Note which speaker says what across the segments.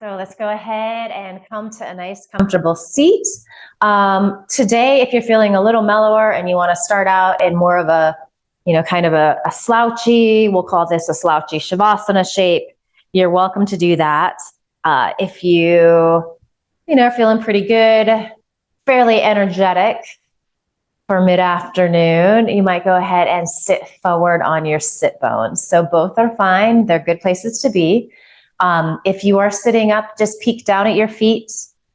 Speaker 1: So let's go ahead and come to a nice comfortable seat. Today, if you're feeling a little mellower and you want to start out in more of a, kind of a slouchy, we'll call this a slouchy Shavasana shape, you're welcome to do that. If are feeling pretty good, fairly energetic for mid-afternoon, you might go ahead and sit forward on your sit bones. So both are fine. They're good places to be. If you are sitting up, just peek down at your feet.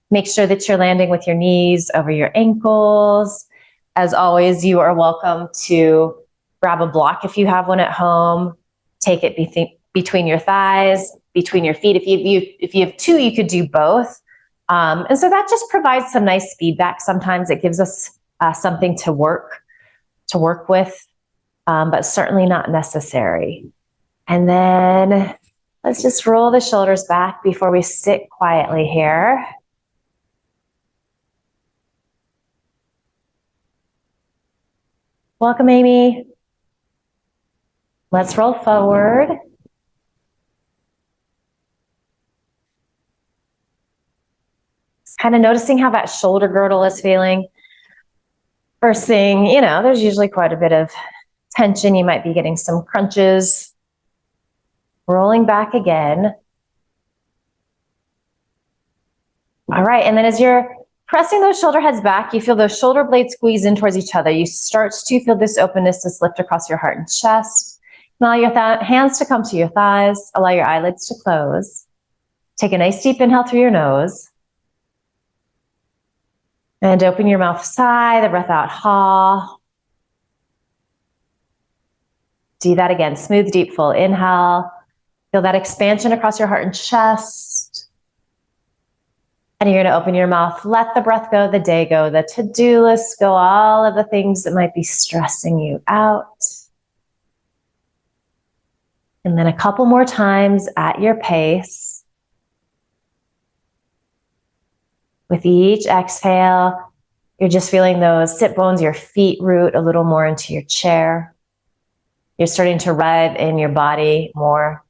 Speaker 1: Make sure that you're landing with your knees over your ankles. As always, you are welcome to grab a block if you have one at home. Take it between your thighs, between your feet. If you have two, you could do both. And so that just provides some nice feedback. Sometimes it gives us something to work with, but certainly not necessary. And then let's just roll the shoulders back before we sit quietly here. Welcome, Amy. Let's roll forward. Kind of noticing how that shoulder girdle is feeling. First thing, there's usually quite a bit of tension. You might be getting some crunches. Rolling back again. All right, and then as you're pressing those shoulder heads back, you feel those shoulder blades squeeze in towards each other. You start to feel this openness, this lift across your heart and chest. Allow your hands to come to your thighs. Allow your eyelids to close. Take a nice deep inhale through your nose. And open your mouth, sigh, the breath out, ha. Do that again, smooth, deep, full inhale. Feel that expansion across your heart and chest. And you're gonna open your mouth, let the breath go, the day go, the to-do list go, all of the things that might be stressing you out. And then a couple more times at your pace. With each exhale, you're just feeling those sit bones, your feet root a little more into your chair. You're starting to rev in your body more.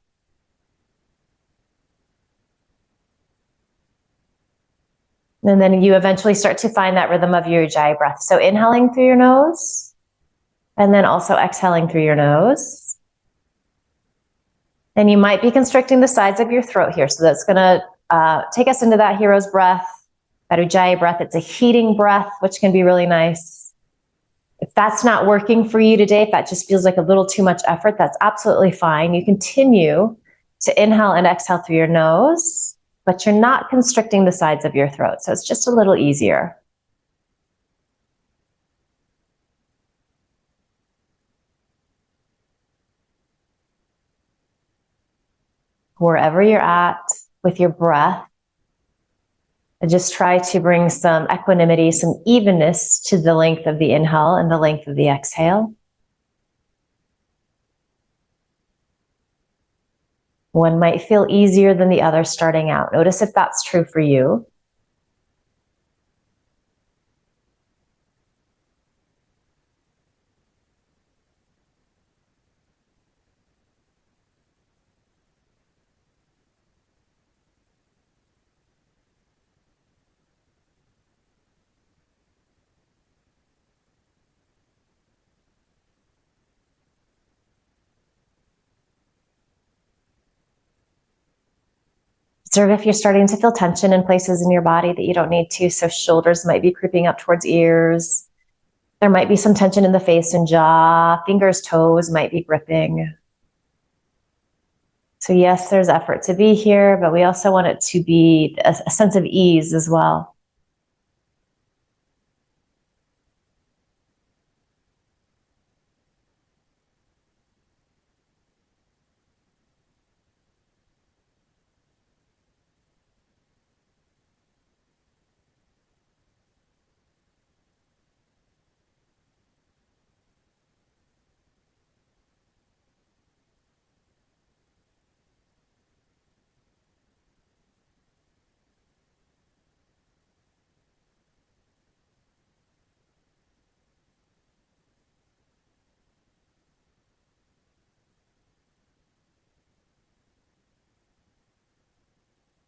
Speaker 1: And then you eventually start to find that rhythm of your ujjayi breath. So inhaling through your nose, and then also exhaling through your nose. And you might be constricting the sides of your throat here. So that's gonna take us into that hero's breath, that ujjayi breath. It's a heating breath, which can be really nice. If that's not working for you today, if that just feels like a little too much effort, that's absolutely fine. You continue to inhale and exhale through your nose, but you're not constricting the sides of your throat. So it's just a little easier. Wherever you're at with your breath, and just try to bring some equanimity, some evenness to the length of the inhale and the length of the exhale. One might feel easier than the other starting out. Notice if that's true for you. Observe if you're starting to feel tension in places in your body that you don't need to. So shoulders might be creeping up towards ears. There might be some tension in the face and jaw. Fingers, toes might be gripping. So yes, there's effort to be here, but we also want it to be a sense of ease as well.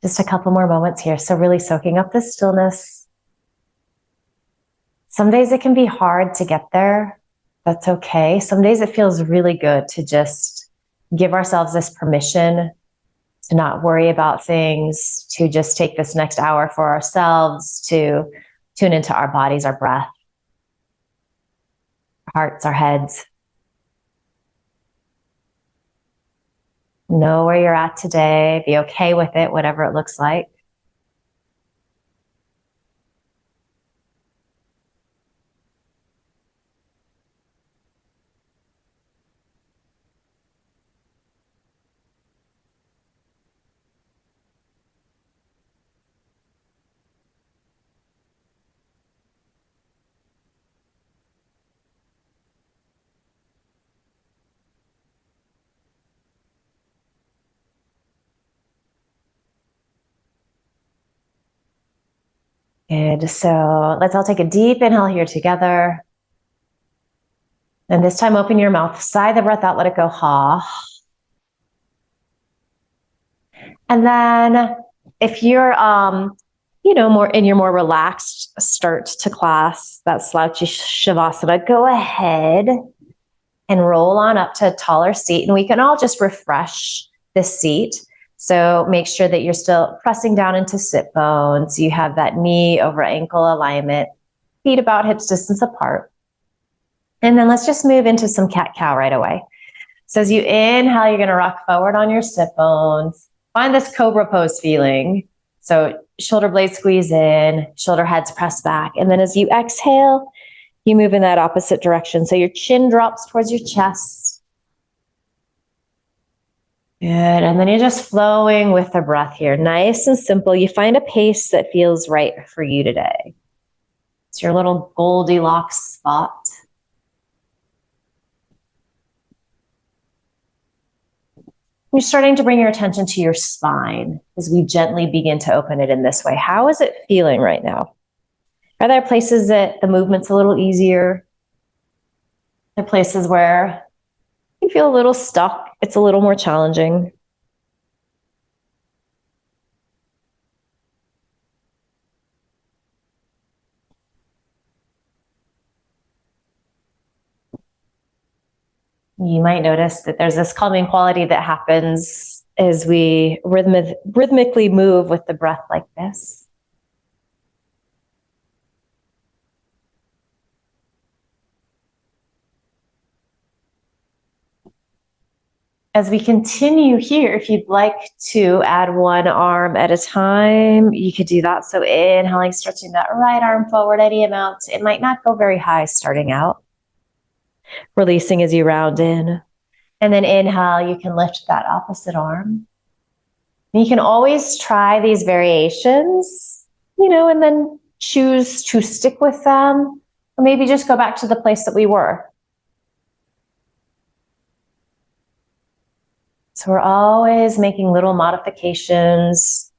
Speaker 1: Just a couple more moments here. So really soaking up the stillness. Some days it can be hard to get there. That's okay. Some days it feels really good to just give ourselves this permission to not worry about things, to just take this next hour for ourselves, to tune into our bodies, our breath, our hearts, our heads. Know where you're at today. Be okay with it, whatever it looks like. Good. So let's all take a deep inhale here together. And this time open your mouth, sigh the breath out, let it go, ha. And then if you're, more in your more relaxed start to class, that slouchy shavasana, go ahead and roll on up to a taller seat. And we can all just refresh the seat. So make sure that you're still pressing down into sit bones. You have that knee over ankle alignment, feet about hips distance apart. And then let's just move into some cat-cow right away. So as you inhale, you're going to rock forward on your sit bones. Find this cobra pose feeling. So shoulder blades squeeze in, shoulder heads press back. And then as you exhale, you move in that opposite direction. So your chin drops towards your chest. Good. And then you're just flowing with the breath here. Nice and simple. You find a pace that feels right for you today. It's your little Goldilocks spot. You're starting to bring your attention to your spine as we gently begin to open it in this way. How is it feeling right now? Are there places that the movement's a little easier? Are there places where you feel a little stuck? It's a little more challenging. You might notice that there's this calming quality that happens as we rhythmically move with the breath like this. As we continue here, if you'd like to add one arm at a time, you could do that. So inhaling, stretching that right arm forward any amount. It might not go very high starting out. Releasing as you round in. And then inhale, you can lift that opposite arm. And you can always try these variations, and then choose to stick with them, or maybe just go back to the place that we were. So we're always making little modifications.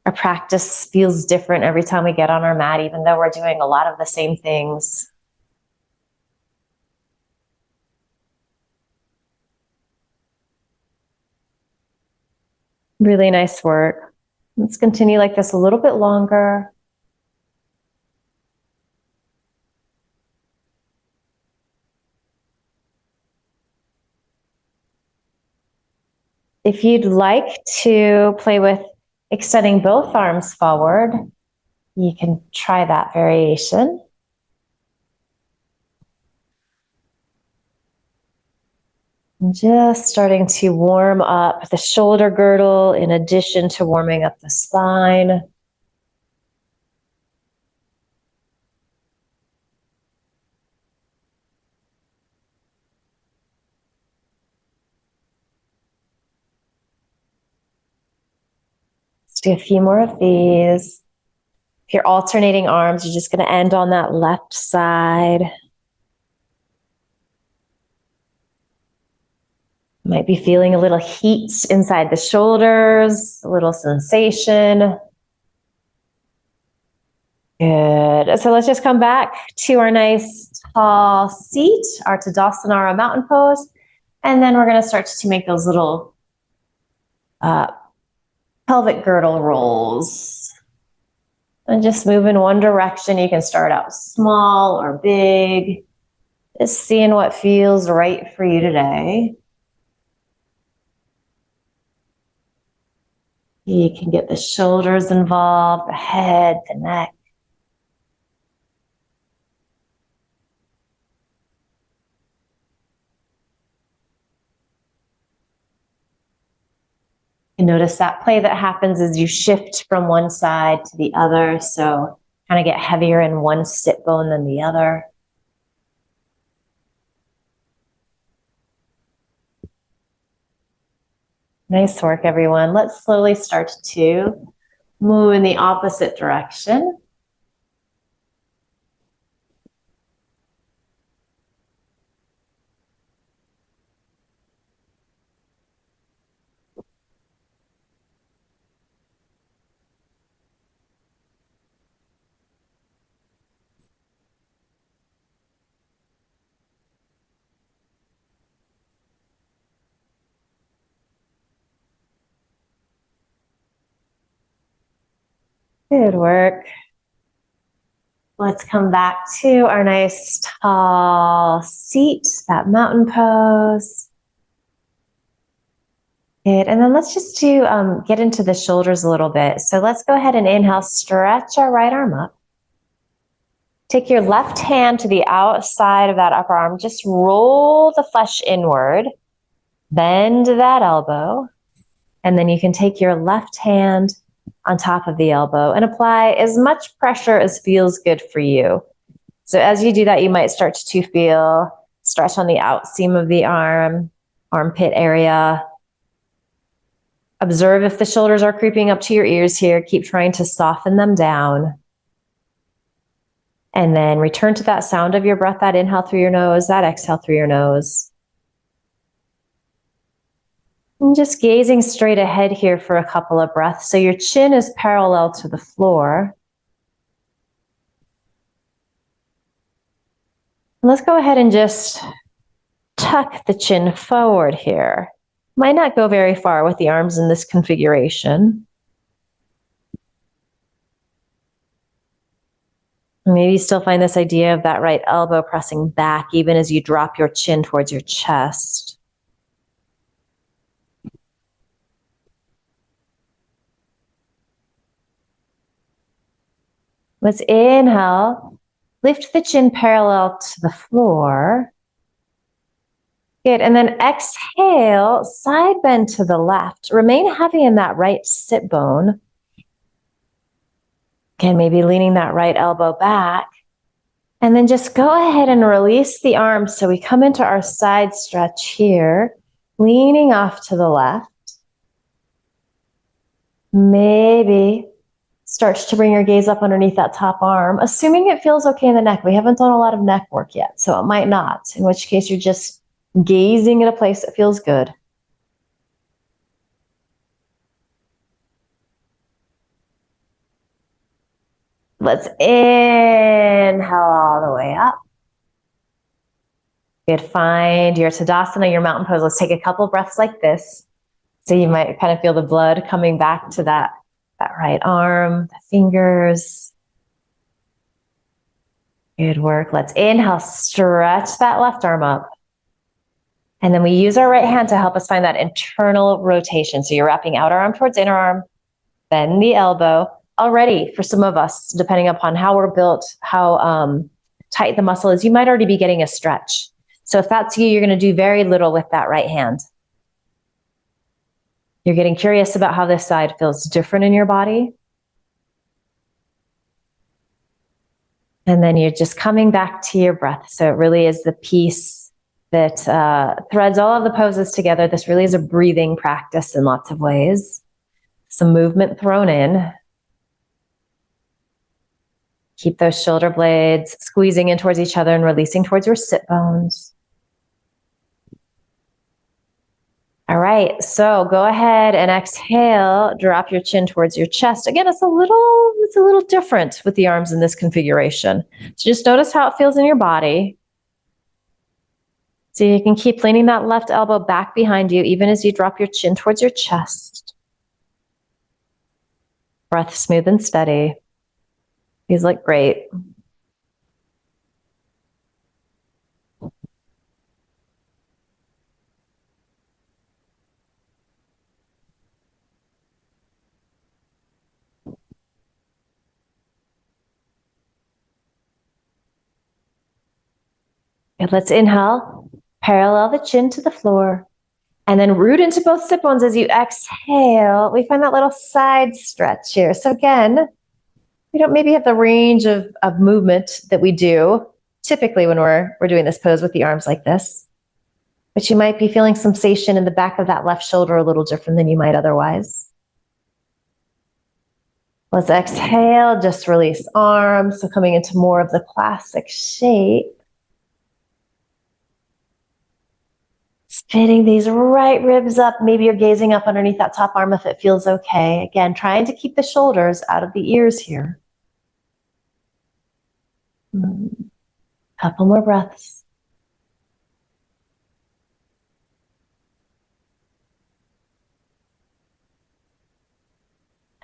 Speaker 1: Our practice feels different every time we get on our mat, even though we're doing a lot of the same things. Really nice work. Let's continue like this a little bit longer. If you'd like to play with extending both arms forward, you can try that variation. Just starting to warm up the shoulder girdle in addition to warming up the spine. Let's do a few more of these. If you're alternating arms, you're just going to end on that left side. Might be feeling a little heat inside the shoulders, a little sensation. Good. So let's just come back to our nice tall seat, our Tadasana, our mountain pose. And then we're going to start to make those little pelvic girdle rolls. And just move in one direction. You can start out small or big. Just seeing what feels right for you today. You can get the shoulders involved, the head, the neck. And notice that play that happens as you shift from one side to the other. So kind of get heavier in one sit bone than the other. Nice work, everyone. Let's slowly start to move in the opposite direction. Good work. Let's come back to our nice tall seat, that mountain pose. Good. And then let's just get into the shoulders a little bit. So let's go ahead and inhale, stretch our right arm up. Take your left hand to the outside of that upper arm. Just roll the flesh inward. Bend that elbow. And then you can take your left hand on top of the elbow and apply as much pressure as feels good for you. So as you do that, you might start to feel stretch on the outseam of the arm, armpit area. Observe if the shoulders are creeping up to your ears here. Keep trying to soften them down. And then return to that sound of your breath, that inhale through your nose, that exhale through your nose. And just gazing straight ahead here for a couple of breaths. So your chin is parallel to the floor. Let's go ahead and just tuck the chin forward here. Might not go very far with the arms in this configuration. Maybe you still find this idea of that right elbow pressing back even as you drop your chin towards your chest. Let's inhale, lift the chin parallel to the floor. Good, and then exhale, side bend to the left. Remain heavy in that right sit bone. Again, maybe leaning that right elbow back. And then just go ahead and release the arms. So we come into our side stretch here, leaning off to the left. Maybe start to bring your gaze up underneath that top arm, assuming it feels okay in the neck. We haven't done a lot of neck work yet, so it might not, in which case you're just gazing at a place that feels good. Let's inhale all the way up. Good, find your Tadasana, your mountain pose. Let's take a couple breaths like this. So you might kind of feel the blood coming back to that right arm, the fingers. Good work. Let's inhale, stretch that left arm up. And then we use our right hand to help us find that internal rotation. So you're wrapping outer arm towards inner arm, bend the elbow. Already, for some of us, depending upon how we're built, how tight the muscle is, you might already be getting a stretch. So if that's you, you're going to do very little with that right hand. You're getting curious about how this side feels different in your body. And then you're just coming back to your breath. So it really is the piece that threads all of the poses together. This really is a breathing practice in lots of ways. Some movement thrown in. Keep those shoulder blades squeezing in towards each other and releasing towards your sit bones. All right, so go ahead and exhale, drop your chin towards your chest. Again, it's a little different with the arms in this configuration. So just notice how it feels in your body. So you can keep leaning that left elbow back behind you, even as you drop your chin towards your chest. Breath smooth and steady. These look great. And let's inhale, parallel the chin to the floor, and then root into both sit bones as you exhale. We find that little side stretch here. So again, we don't maybe have the range of movement that we do typically when we're doing this pose with the arms like this. But you might be feeling sensation in the back of that left shoulder a little different than you might otherwise. Let's exhale, just release arms. So coming into more of the classic shape. Spinning these right ribs up. Maybe you're gazing up underneath that top arm if it feels okay. Again, trying to keep the shoulders out of the ears here. Couple more breaths.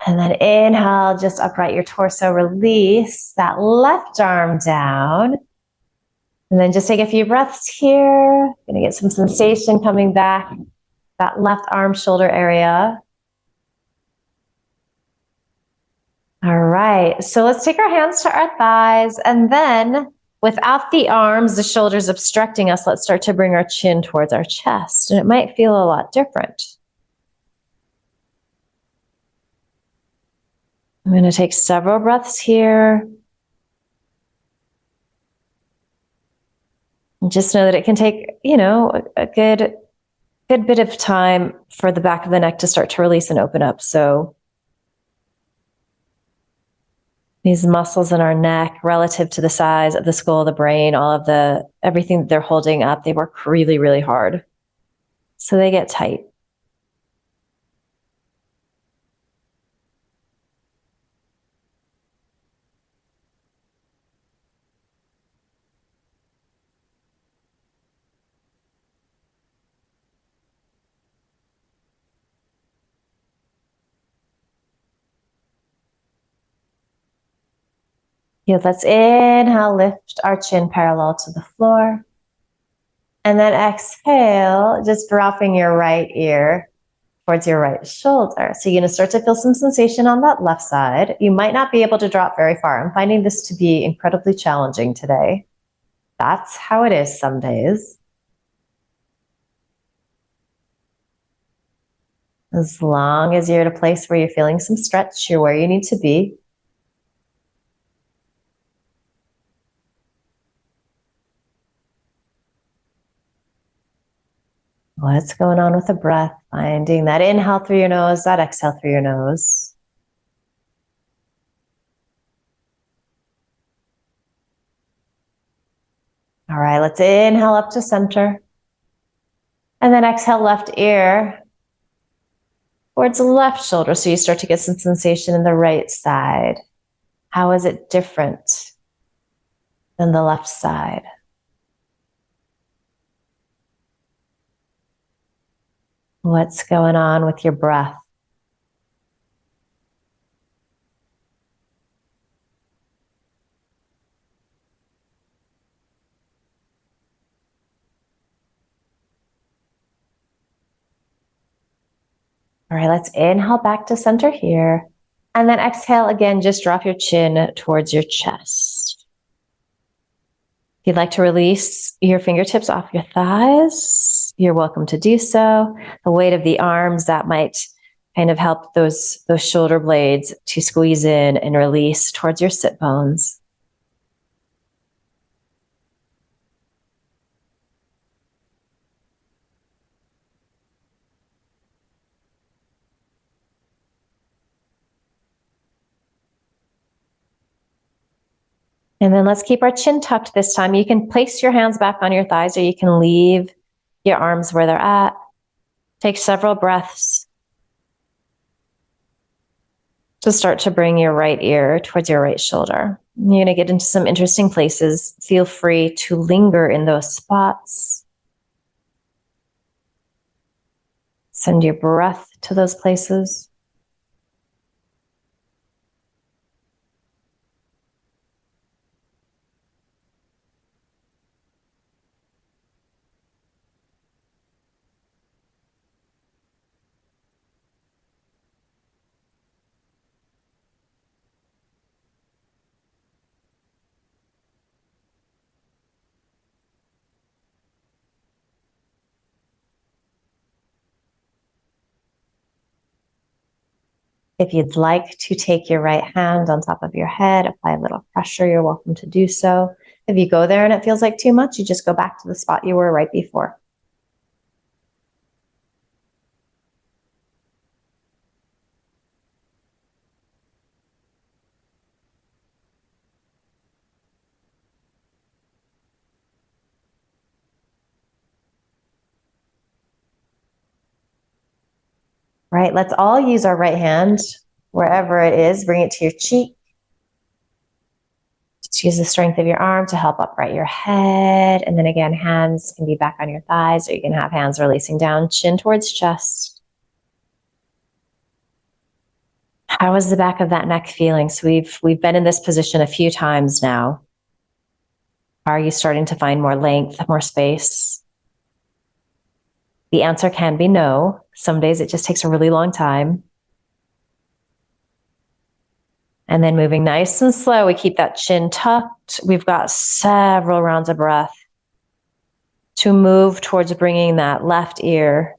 Speaker 1: And then inhale, just upright your torso, release that left arm down. And then just take a few breaths here. Gonna get some sensation coming back, that left arm shoulder area. All right, so let's take our hands to our thighs, and then without the arms, the shoulders obstructing us, let's start to bring our chin towards our chest. And it might feel a lot different. I'm going to take several breaths here. And just know that it can take, a good bit of time for the back of the neck to start to release and open up. So these muscles in our neck relative to the size of the skull, the brain, everything that they're holding up, they work really, really hard. So they get tight. Yeah, let's inhale, lift our chin parallel to the floor. And then exhale, just dropping your right ear towards your right shoulder. So you're going to start to feel some sensation on that left side. You might not be able to drop very far. I'm finding this to be incredibly challenging today. That's how it is some days. As long as you're at a place where you're feeling some stretch, you're where you need to be. What's going on with the breath? Finding that inhale through your nose, that exhale through your nose. All right, let's inhale up to center. And then exhale left ear towards the left shoulder. So you start to get some sensation in the right side. How is it different than the left side? What's going on with your breath? All right, let's inhale back to center here. And then exhale again, just drop your chin towards your chest. If you'd like to release your fingertips off your thighs, you're welcome to do so. The weight of the arms, that might kind of help those shoulder blades to squeeze in and release towards your sit bones. And then let's keep our chin tucked this time. You can place your hands back on your thighs, or you can leave your arms where they're at. Take several breaths to start to bring your right ear towards your right shoulder. You're going to get into some interesting places. Feel free to linger in those spots. Send your breath to those places. If you'd like to take your right hand on top of your head, apply a little pressure, you're welcome to do so. If you go there and it feels like too much, you just go back to the spot you were right before. Right, let's all use our right hand wherever it is. Bring it to your cheek. Just use the strength of your arm to help upright your head. And then again, hands can be back on your thighs, or you can have hands releasing down, chin towards chest. How is the back of that neck feeling? So we've been in this position a few times now. Are you starting to find more length, more space? The answer can be no. Some days it just takes a really long time. And then moving nice and slow, we keep that chin tucked. We've got several rounds of breath to move towards bringing that left ear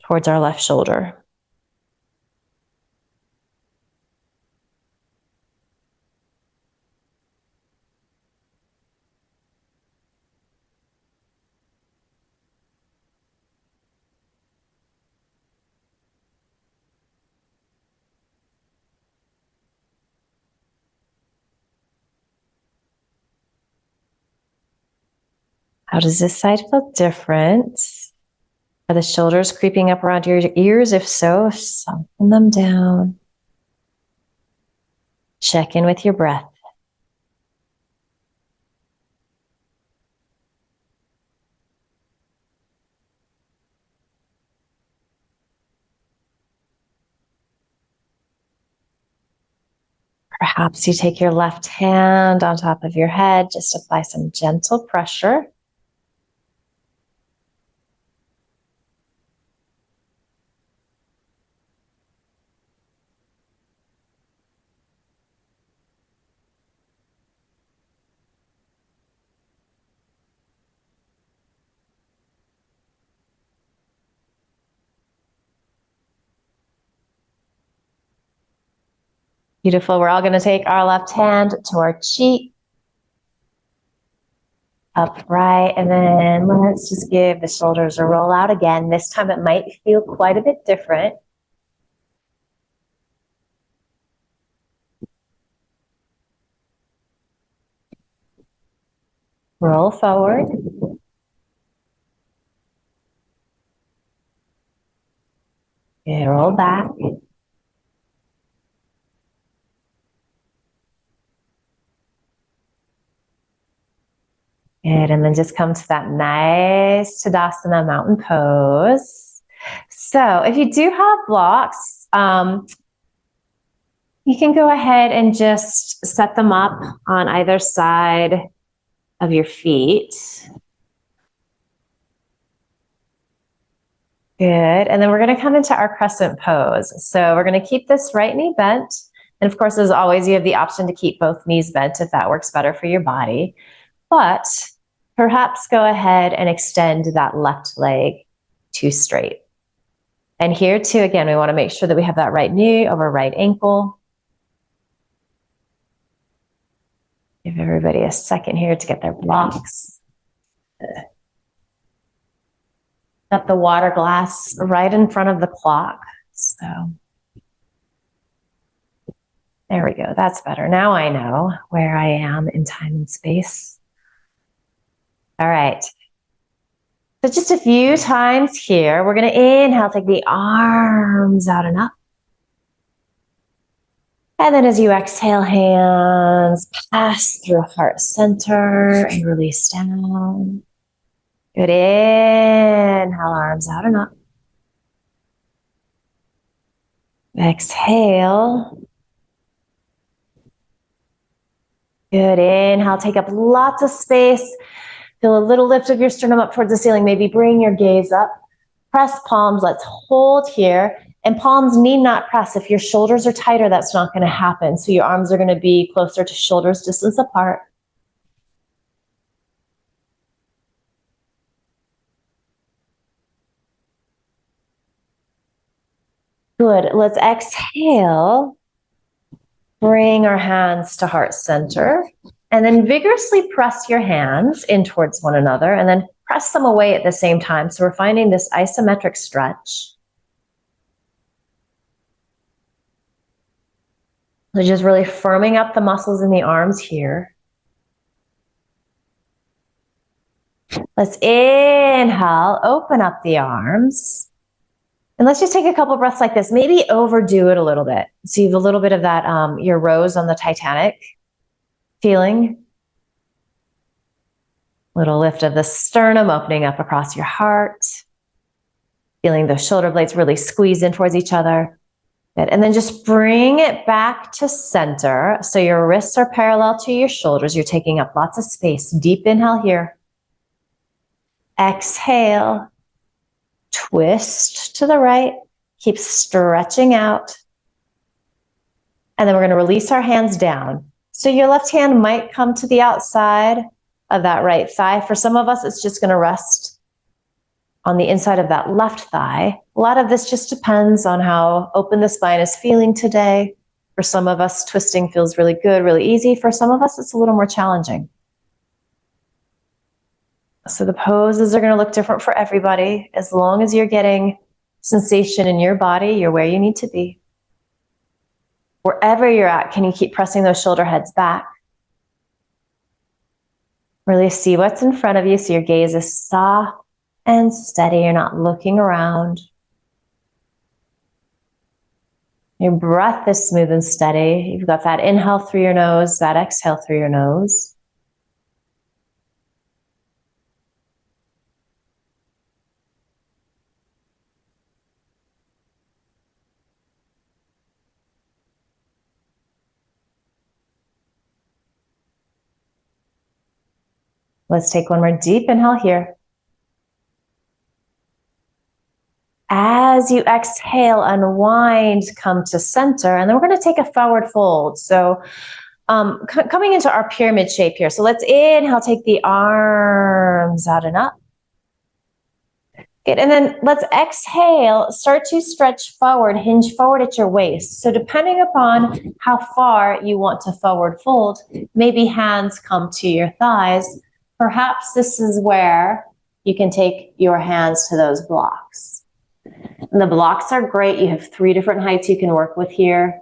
Speaker 1: towards our left shoulder. How does this side feel different? Are the shoulders creeping up around your ears? If so, soften them down. Check in with your breath. Perhaps you take your left hand on top of your head, just apply some gentle pressure. Beautiful. We're all going to take our left hand to our cheek. Upright, and then let's just give the shoulders a roll out again. This time it might feel quite a bit different. Roll forward. And roll back. Good, and then just come to that nice Tadasana mountain pose. So if you do have blocks, you can go ahead and just set them up on either side of your feet. Good, and then we're going to come into our crescent pose. So we're going to keep this right knee bent. And of course, as always, you have the option to keep both knees bent if that works better for your body. But perhaps go ahead and extend that left leg to straight. And here too, again, we want to make sure that we have that right knee over right ankle. Give everybody a second here to get their blocks. Got the water glass right in front of the clock. So there we go. That's better. Now I know where I am in time and space. All right. So just a few times here, we're going to inhale, take the arms out and up. And then as you exhale, hands pass through heart center and release down. Good. Inhale, arms out and up. Exhale. Good. Inhale, take up lots of space. Feel a little lift of your sternum up towards the ceiling. Maybe bring your gaze up. Press palms. Let's hold here. And palms need not press. If your shoulders are tighter, that's not going to happen. So your arms are going to be closer to shoulders distance apart. Good. Let's exhale. Bring our hands to heart center. And then vigorously press your hands in towards one another and then press them away at the same time. So we're finding this isometric stretch. So just really firming up the muscles in the arms here. Let's inhale, open up the arms. And let's just take a couple breaths like this. Maybe overdo it a little bit. So you have a little bit of that, your Rose on the Titanic feeling. Little lift of the sternum, opening up across your heart. Feeling those shoulder blades really squeeze in towards each other. Good. And then just bring it back to center. So your wrists are parallel to your shoulders. You're taking up lots of space. Deep inhale here. Exhale. Twist to the right. Keep stretching out. And then we're going to release our hands down. So your left hand might come to the outside of that right thigh. For some of us, it's just going to rest on the inside of that left thigh. A lot of this just depends on how open the spine is feeling today. For some of us, twisting feels really good, really easy. For some of us, it's a little more challenging. So the poses are going to look different for everybody. As long as you're getting sensation in your body, you're where you need to be. Wherever you're at, can you keep pressing those shoulder heads back? Really see what's in front of you so your gaze is soft and steady. You're not looking around. Your breath is smooth and steady. You've got that inhale through your nose, that exhale through your nose. Let's take one more deep inhale here. As you exhale, unwind, come to center, and then we're going to take a forward fold. So coming into our pyramid shape here. So let's inhale, take the arms out and up. Good, and then let's exhale, start to stretch forward, hinge forward at your waist. So depending upon how far you want to forward fold, maybe hands come to your thighs. Perhaps this is where you can take your hands to those blocks. And the blocks are great. You have 3 different heights you can work with here.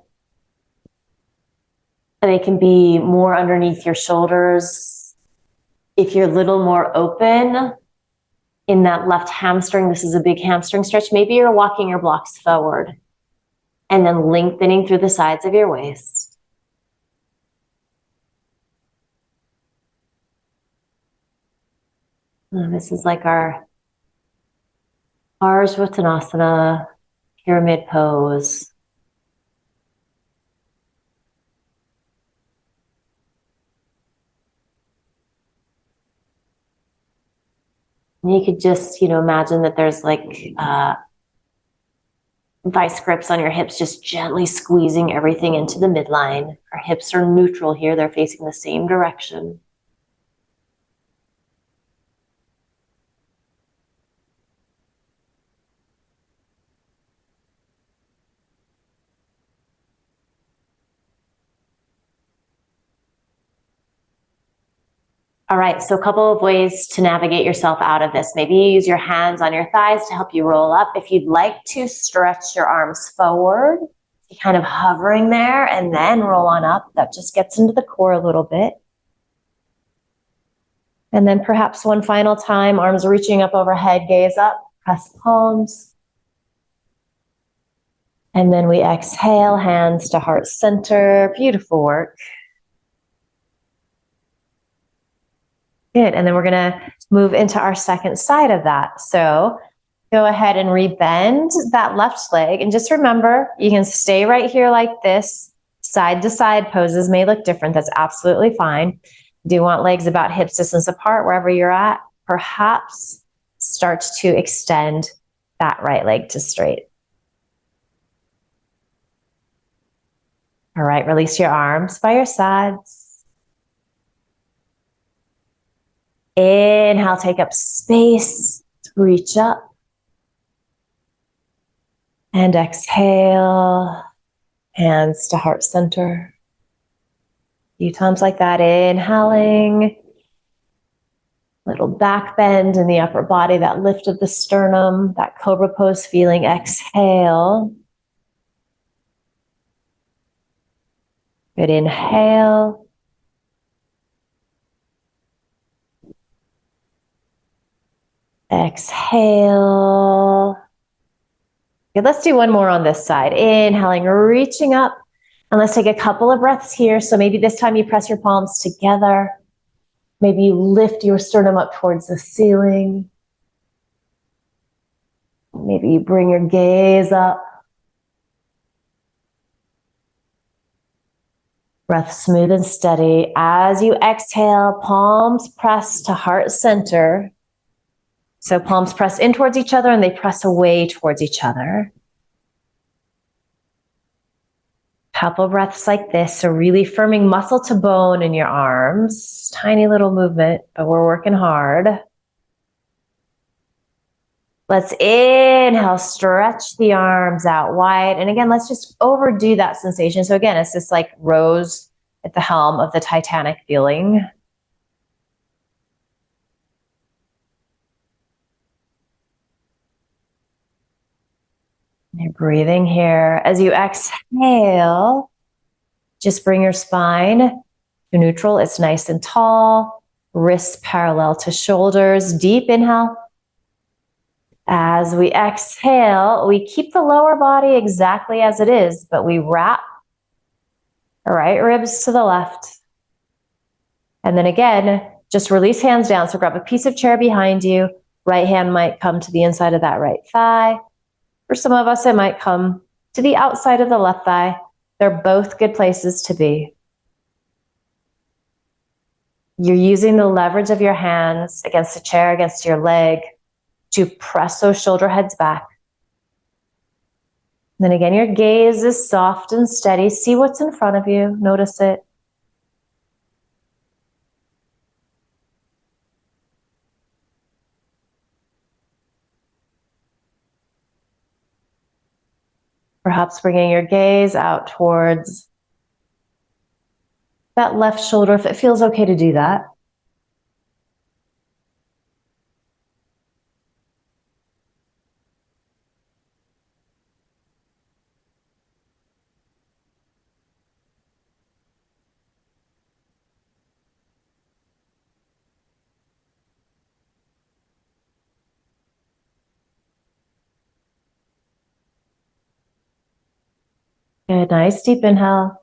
Speaker 1: And they can be more underneath your shoulders. If you're a little more open in that left hamstring, this is a big hamstring stretch, maybe you're walking your blocks forward and then lengthening through the sides of your waist. And this is like our Ardha pyramid pose. And you could just, imagine that there's like vice grips on your hips, just gently squeezing everything into the midline. Our hips are neutral here. They're facing the same direction. All right, so a couple of ways to navigate yourself out of this. Maybe you use your hands on your thighs to help you roll up. If you'd like to stretch your arms forward, you're kind of hovering there and then roll on up. That just gets into the core a little bit. And then perhaps one final time, arms reaching up overhead, gaze up, press palms. And then we exhale, hands to heart center. Beautiful work. Good, and then we're gonna move into our second side of that. So go ahead and rebend that left leg. And just remember, you can stay right here like this. Side to side poses may look different. That's absolutely fine. Do you want legs about hips distance apart wherever you're at? Perhaps start to extend that right leg to straight. All right, release your arms by your sides. Inhale, take up space, reach up. And exhale, hands to heart center. A few times like that, inhaling. Little back bend in the upper body, that lift of the sternum, that cobra pose feeling. Exhale. Good, inhale. Exhale. Good, let's do one more on this side. Inhaling, reaching up. And let's take a couple of breaths here. So maybe this time you press your palms together. Maybe you lift your sternum up towards the ceiling. Maybe you bring your gaze up. Breath smooth and steady. As you exhale, palms press to heart center. So palms press in towards each other and they press away towards each other. Couple breaths like this. So really firming muscle to bone in your arms. Tiny little movement, but we're working hard. Let's inhale, stretch the arms out wide. And again, let's just overdo that sensation. So again, it's this like Rose at the helm of the Titanic feeling. You're breathing here. As you exhale, just bring your spine to neutral. It's nice and tall. Wrists parallel to shoulders. Deep inhale. As we exhale, we keep the lower body exactly as it is, but we wrap right ribs to the left. And then again, just release hands down. So grab a piece of chair behind you. Right hand might come to the inside of that right thigh. For some of us, it might come to the outside of the left thigh. They're both good places to be. You're using the leverage of your hands against the chair, against your leg, to press those shoulder heads back. Then again, your gaze is soft and steady. See what's in front of you. Notice it. Perhaps bringing your gaze out towards that left shoulder, if it feels okay to do that. Good, nice deep inhale.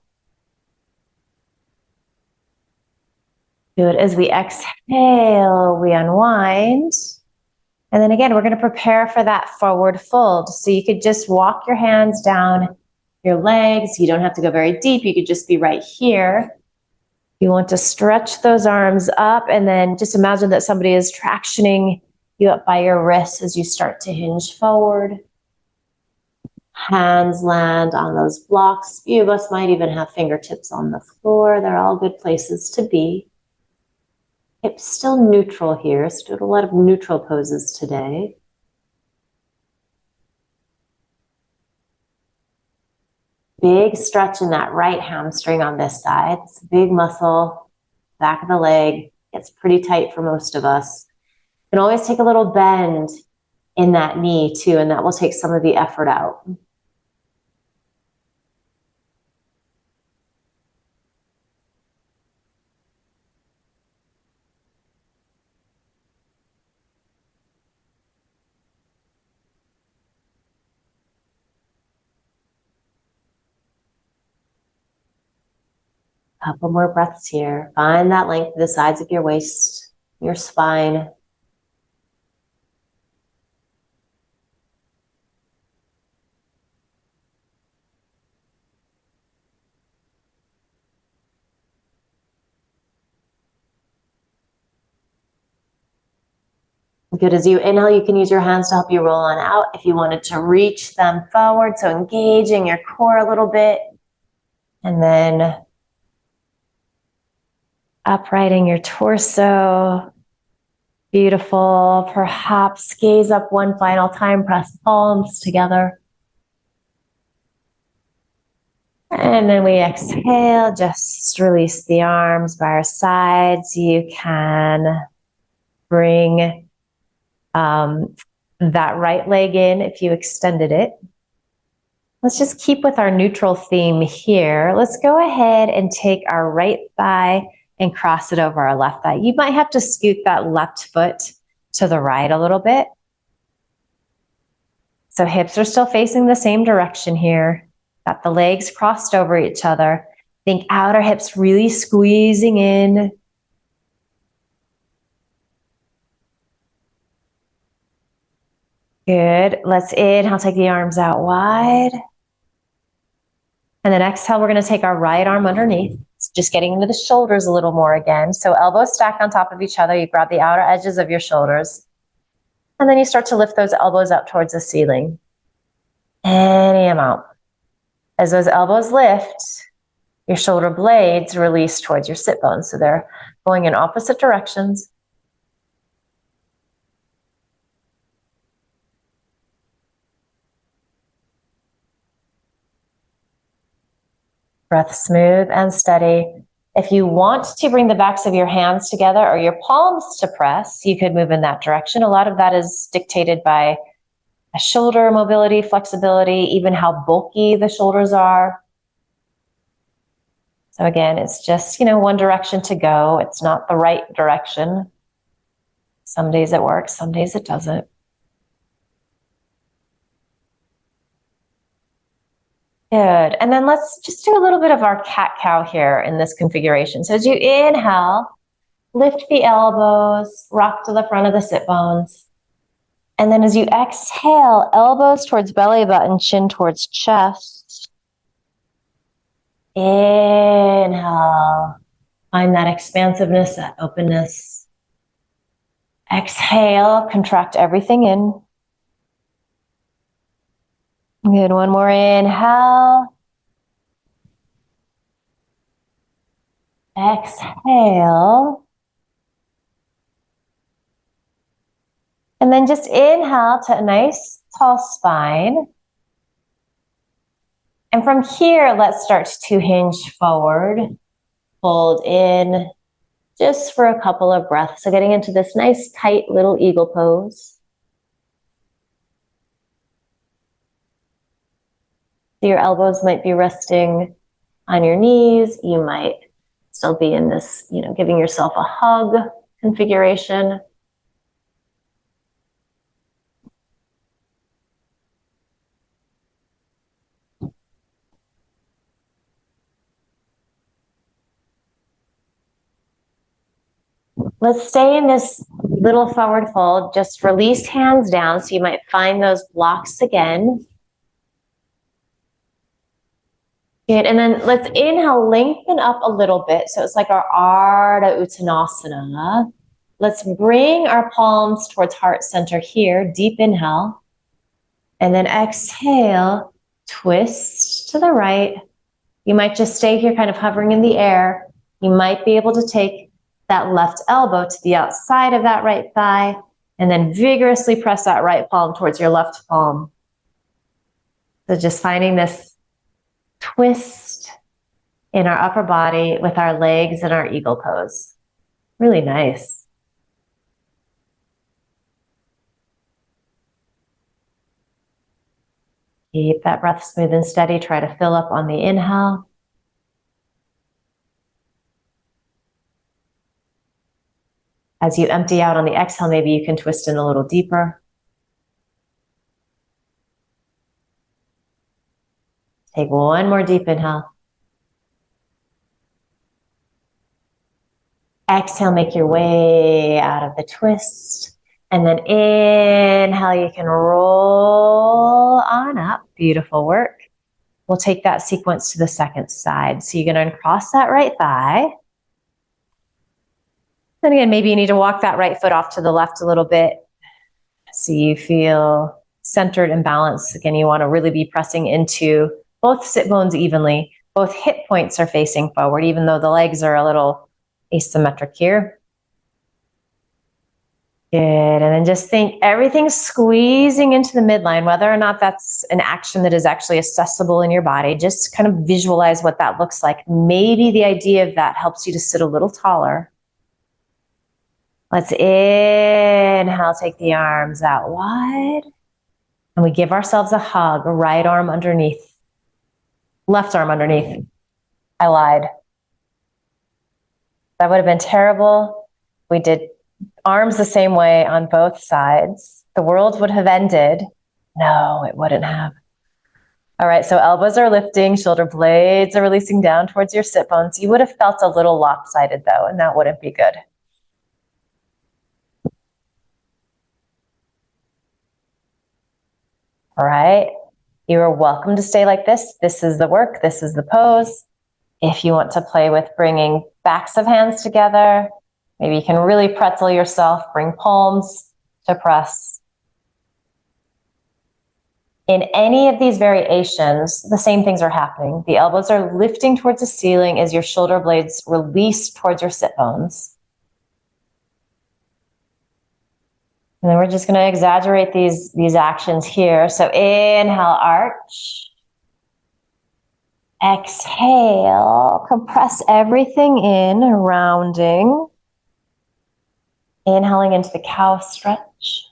Speaker 1: Good, as we exhale, we unwind. And then again, we're going to prepare for that forward fold. So you could just walk your hands down your legs. You don't have to go very deep. You could just be right here. You want to stretch those arms up and then just imagine that somebody is tractioning you up by your wrists as you start to hinge forward. Hands land on those blocks. A few of us might even have fingertips on the floor. They're all good places to be. Hips still neutral here, so doing a lot of neutral poses today. Big stretch in that right hamstring on this side. It's a big muscle, back of the leg. It's pretty tight for most of us. You can always take a little bend in that knee too, and that will take some of the effort out. Couple more breaths here. Find that length to the sides of your waist, your spine. Good, as you inhale, you can use your hands to help you roll on out if you wanted to reach them forward. So engaging your core a little bit. And then uprighting your torso. Beautiful. Perhaps gaze up one final time, press palms together. And then we exhale, just release the arms by our sides. You can bring that right leg in if you extended it. Let's just keep with our neutral theme here. Let's go ahead and take our right thigh and cross it over our left thigh. You might have to scoot that left foot to the right a little bit. So hips are still facing the same direction here. Got the legs crossed over each other. Think outer hips really squeezing in. Good. Let's inhale, take the arms out wide. And then exhale, we're going to take our right arm underneath. It's just getting into the shoulders a little more again. So elbows stacked on top of each other. You grab the outer edges of your shoulders. And then you start to lift those elbows up towards the ceiling. Any amount. As those elbows lift, your shoulder blades release towards your sit bones. So they're going in opposite directions. Breath smooth and steady. If you want to bring the backs of your hands together or your palms to press, you could move in that direction. A lot of that is dictated by a shoulder mobility, flexibility, even how bulky the shoulders are. So again, it's just, one direction to go. It's not the right direction. Some days it works, some days it doesn't. Good. And then let's just do a little bit of our cat-cow here in this configuration. So as you inhale, lift the elbows, rock to the front of the sit bones. And then as you exhale, elbows towards belly button, chin towards chest. Inhale. Find that expansiveness, that openness. Exhale, contract everything in. Good, one more inhale. Exhale. And then just inhale to a nice tall spine. And from here, let's start to hinge forward. Hold in just for a couple of breaths. So getting into this nice tight little eagle pose. Your elbows might be resting on your knees. You might still be in this, giving yourself a hug configuration. Let's stay in this little forward fold. Just release hands down. So you might find those blocks again. Good. And then let's inhale, lengthen up a little bit. So it's like our Ardha Uttanasana. Let's bring our palms towards heart center here. Deep inhale. And then exhale, twist to the right. You might just stay here kind of hovering in the air. You might be able to take that left elbow to the outside of that right thigh and then vigorously press that right palm towards your left palm. So just finding this twist in our upper body with our legs in our eagle pose. Really nice. Keep that breath smooth and steady. Try to fill up on the inhale. As you empty out on the exhale, maybe you can twist in a little deeper. Take one more deep inhale. Exhale, make your way out of the twist. And then inhale, you can roll on up. Beautiful work. We'll take that sequence to the second side. So you're going to uncross that right thigh. Then again, maybe you need to walk that right foot off to the left a little bit so you feel centered and balanced. Again, you want to really be pressing into both sit bones evenly. Both hip points are facing forward, even though the legs are a little asymmetric here. Good. And then just think everything's squeezing into the midline, whether or not that's an action that is actually accessible in your body. Just kind of visualize what that looks like. Maybe the idea of that helps you to sit a little taller. Let's inhale, take the arms out wide. And we give ourselves a hug, right arm underneath, left arm underneath. I lied. That would have been terrible. We did arms the same way on both sides. The world would have ended. No, it wouldn't have. All right, so elbows are lifting, shoulder blades are releasing down towards your sit bones. You would have felt a little lopsided though, and that wouldn't be good. All right, you are welcome to stay like this. This is the work, this is the pose. If you want to play with bringing backs of hands together, maybe you can really pretzel yourself, bring palms to press. In any of these variations, the same things are happening. The elbows are lifting towards the ceiling as your shoulder blades release towards your sit bones. And then we're just going to exaggerate these actions here. So inhale, arch. Exhale, compress everything in, rounding. Inhaling into the cow stretch.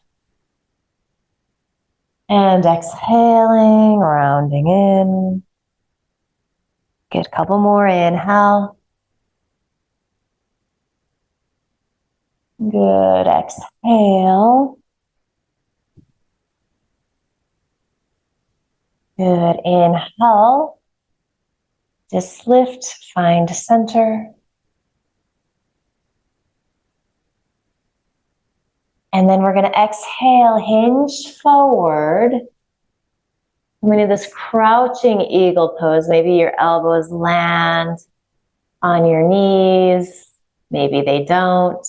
Speaker 1: And exhaling, rounding in. Good, a couple more, inhale. Good, exhale. Good, inhale. Just lift, find center. And then we're going to exhale, hinge forward. I'm going to do this crouching eagle pose. Maybe your elbows land on your knees. Maybe they don't.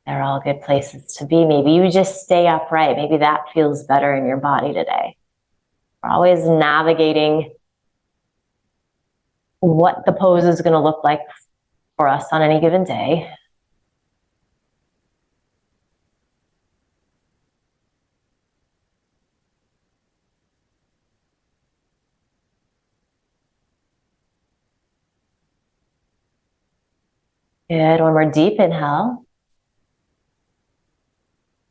Speaker 1: They're all good places to be. Maybe you just stay upright. Maybe that feels better in your body today. We're always navigating what the pose is going to look like for us on any given day. Good. One more deep inhale.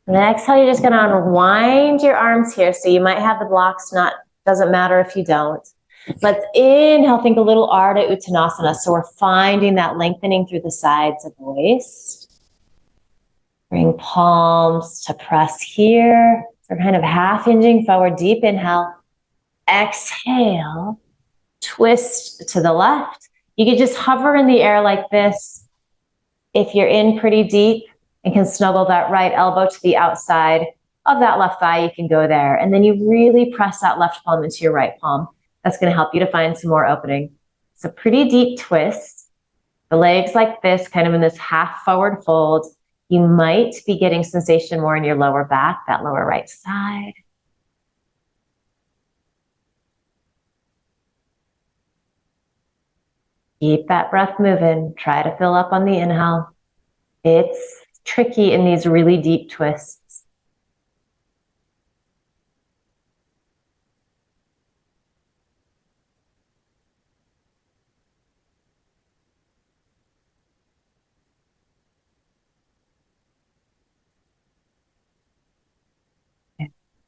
Speaker 1: And then exhale, you're just going to unwind your arms here. So you might have the blocks, doesn't matter if you don't. Let's inhale, think a little Ardha Uttanasana. So we're finding that lengthening through the sides of the waist. Bring palms to press here. So we're kind of half hinging forward, deep inhale. Exhale, twist to the left. You could just hover in the air like this. If you're in pretty deep and can snuggle that right elbow to the outside of that left thigh, you can go there. And then you really press that left palm into your right palm. That's going to help you to find some more opening. It's a pretty deep twist. The legs like this, kind of in this half forward fold. You might be getting sensation more in your lower back, that lower right side. Keep that breath moving. Try to fill up on the inhale. It's tricky in these really deep twists.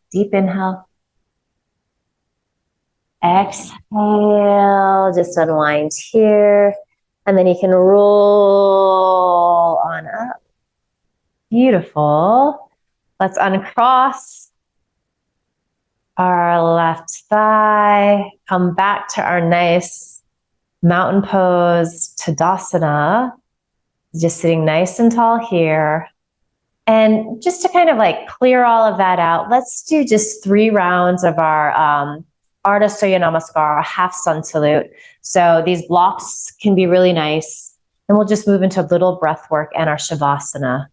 Speaker 1: Deep inhale. Exhale, just unwind here. And then you can roll on up. Beautiful. Let's uncross our left thigh. Come back to our nice mountain pose, Tadasana. Just sitting nice and tall here. And just to kind of like clear all of that out, let's do just 3 rounds of our Ardha Surya Namaskar, half sun salute. So these blocks can be really nice. And we'll just move into a little breath work and our Shavasana.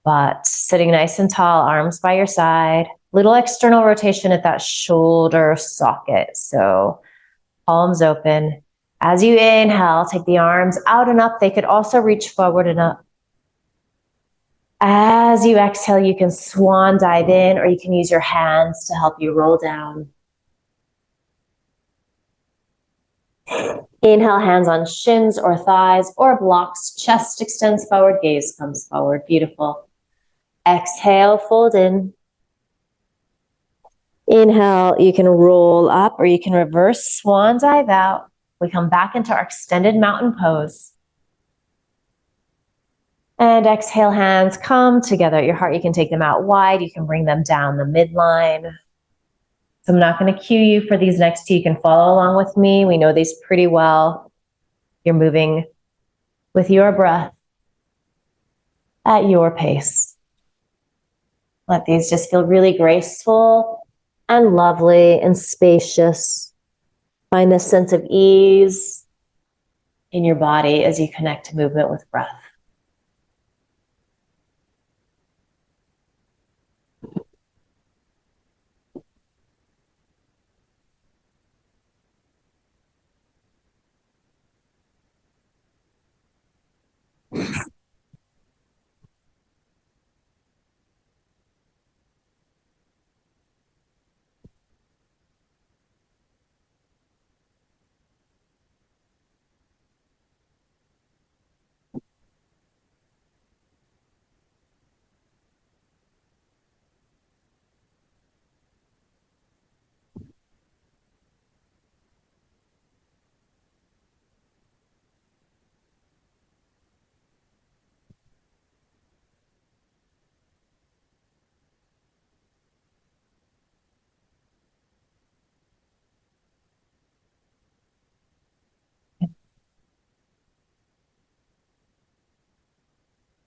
Speaker 1: But sitting nice and tall, arms by your side, little external rotation at that shoulder socket. So palms open. As you inhale, take the arms out and up. They could also reach forward and up. As you exhale, you can swan dive in, or you can use your hands to help you roll down. Inhale, hands on shins or thighs or blocks. Chest extends forward, gaze comes forward. Beautiful. Exhale, fold in. Inhale, you can roll up or you can reverse swan dive out. We come back into our extended mountain pose. And exhale, hands come together at your heart. You can take them out wide. You can bring them down the midline. So I'm not going to cue you for these next two. You can follow along with me. We know these pretty well. You're moving with your breath at your pace. Let these just feel really graceful and lovely and spacious. Find this sense of ease in your body as you connect to movement with breath.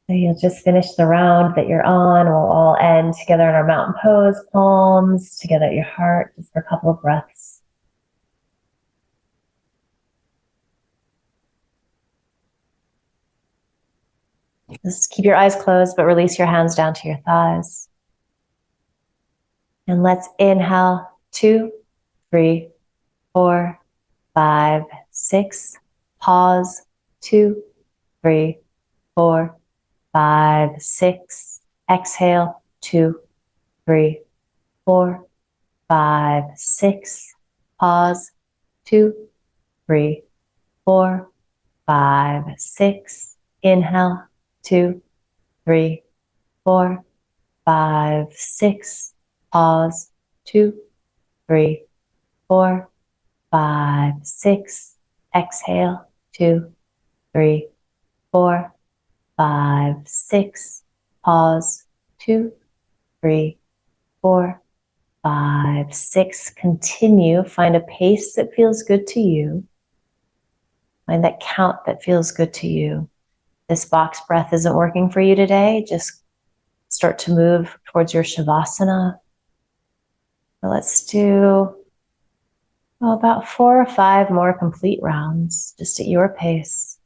Speaker 1: So you'll just finish the round that you're on. We'll all end together in our mountain pose, palms together at your heart, just for a couple of breaths. Just keep your eyes closed, but release your hands down to your thighs. And let's inhale, 2, 3, 4, 5, 6. Pause, 2, 3, 4, 5, 6. Exhale, 2, 3, 4, 5, 6. Pause, 2, 3, 4, 5, 6. Inhale, 2, 3, 4, 5, 6. Pause, 2, 3, 4, 5, 6. Exhale, 2, 3, 4, 5, 6. Pause, 2, 3, 4, 5, 6. Continue. Find a pace that feels good to you. Find that count that feels good to you. This box breath isn't working for you today. Just start to move towards your Shavasana. So let's do about 4 or 5 more complete rounds, just at your pace.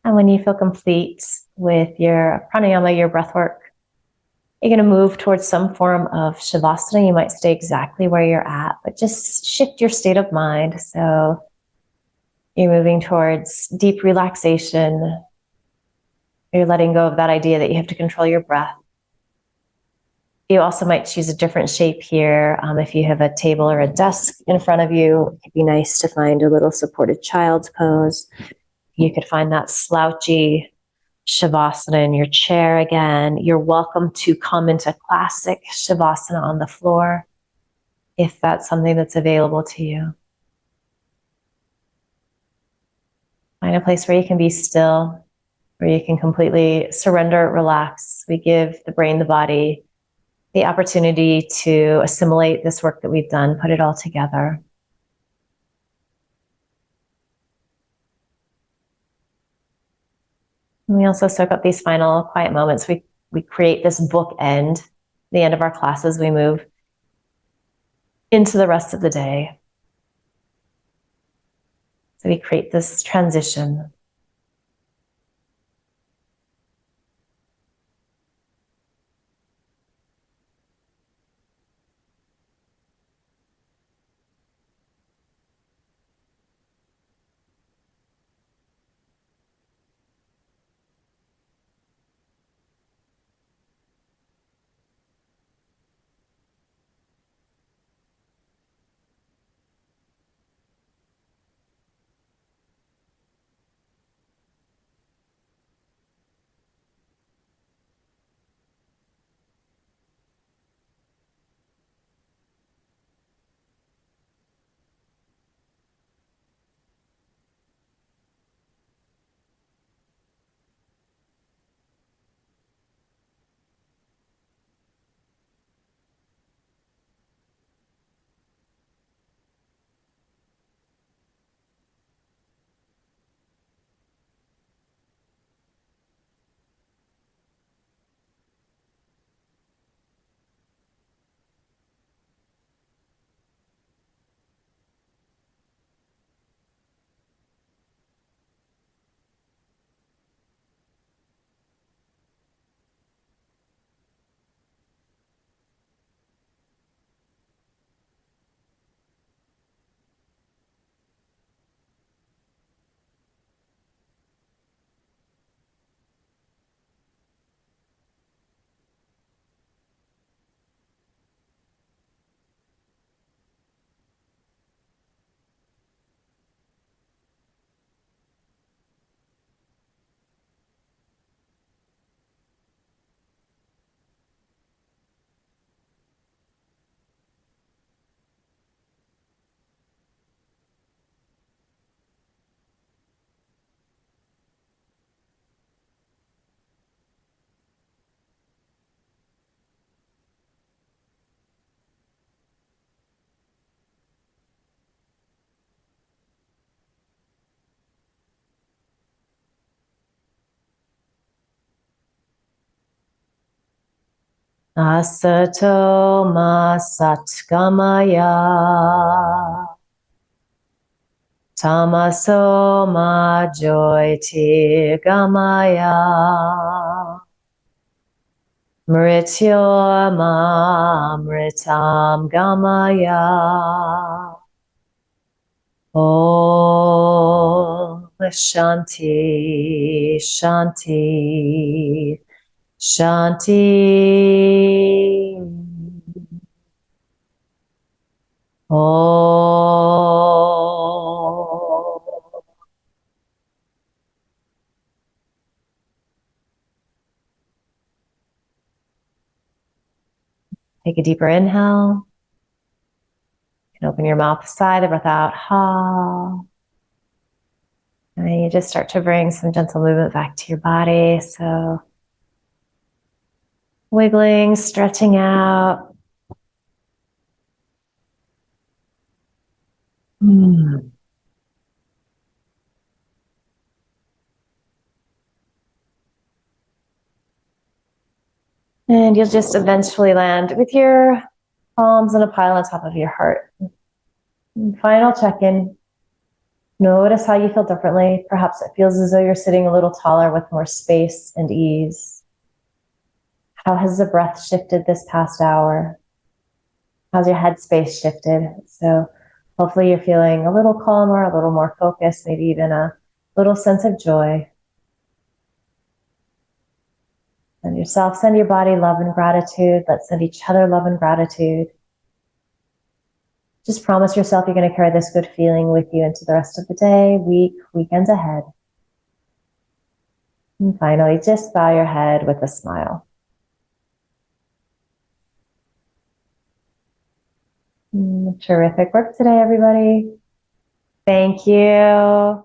Speaker 1: And when you feel complete with your pranayama, your breath work, you're going to move towards some form of shavasana. You might stay exactly where you're at, but just shift your state of mind. So you're moving towards deep relaxation. You're letting go of that idea that you have to control your breath. You also might choose a different shape here. If you have a table or a desk in front of you, it could be nice to find a little supported child's pose. You could find that slouchy shavasana in your chair again. You're welcome to come into classic shavasana on the floor if that's something that's available to you. Find a place where you can be still, where you can completely surrender, relax. We give the brain, the body, the opportunity to assimilate this work that we've done, put it all together. And we also soak up these final quiet moments. We create this bookend. The end of our classes, we move into the rest of the day. So we create this transition. Asato ma satgamaya. Tamaso ma jyotirgamaya. Mrityorma mritam gamaya. Om Shanti Shanti Shanti. Om. Take a deeper inhale. You can open your mouth, sigh the breath out. Ha. And then you just start to bring some gentle movement back to your body. So wiggling, stretching out. And you'll just eventually land with your palms in a pile on top of your heart. And final check-in. Notice how you feel differently. Perhaps it feels as though you're sitting a little taller with more space and ease. How has the breath shifted this past hour? How's your headspace shifted? So hopefully you're feeling a little calmer, a little more focused, maybe even a little sense of joy. Send yourself, send your body love and gratitude. Let's send each other love and gratitude. Just promise yourself you're going to carry this good feeling with you into the rest of the day, week, weekends ahead. And finally, just bow your head with a smile. Terrific work today, everybody. Thank you.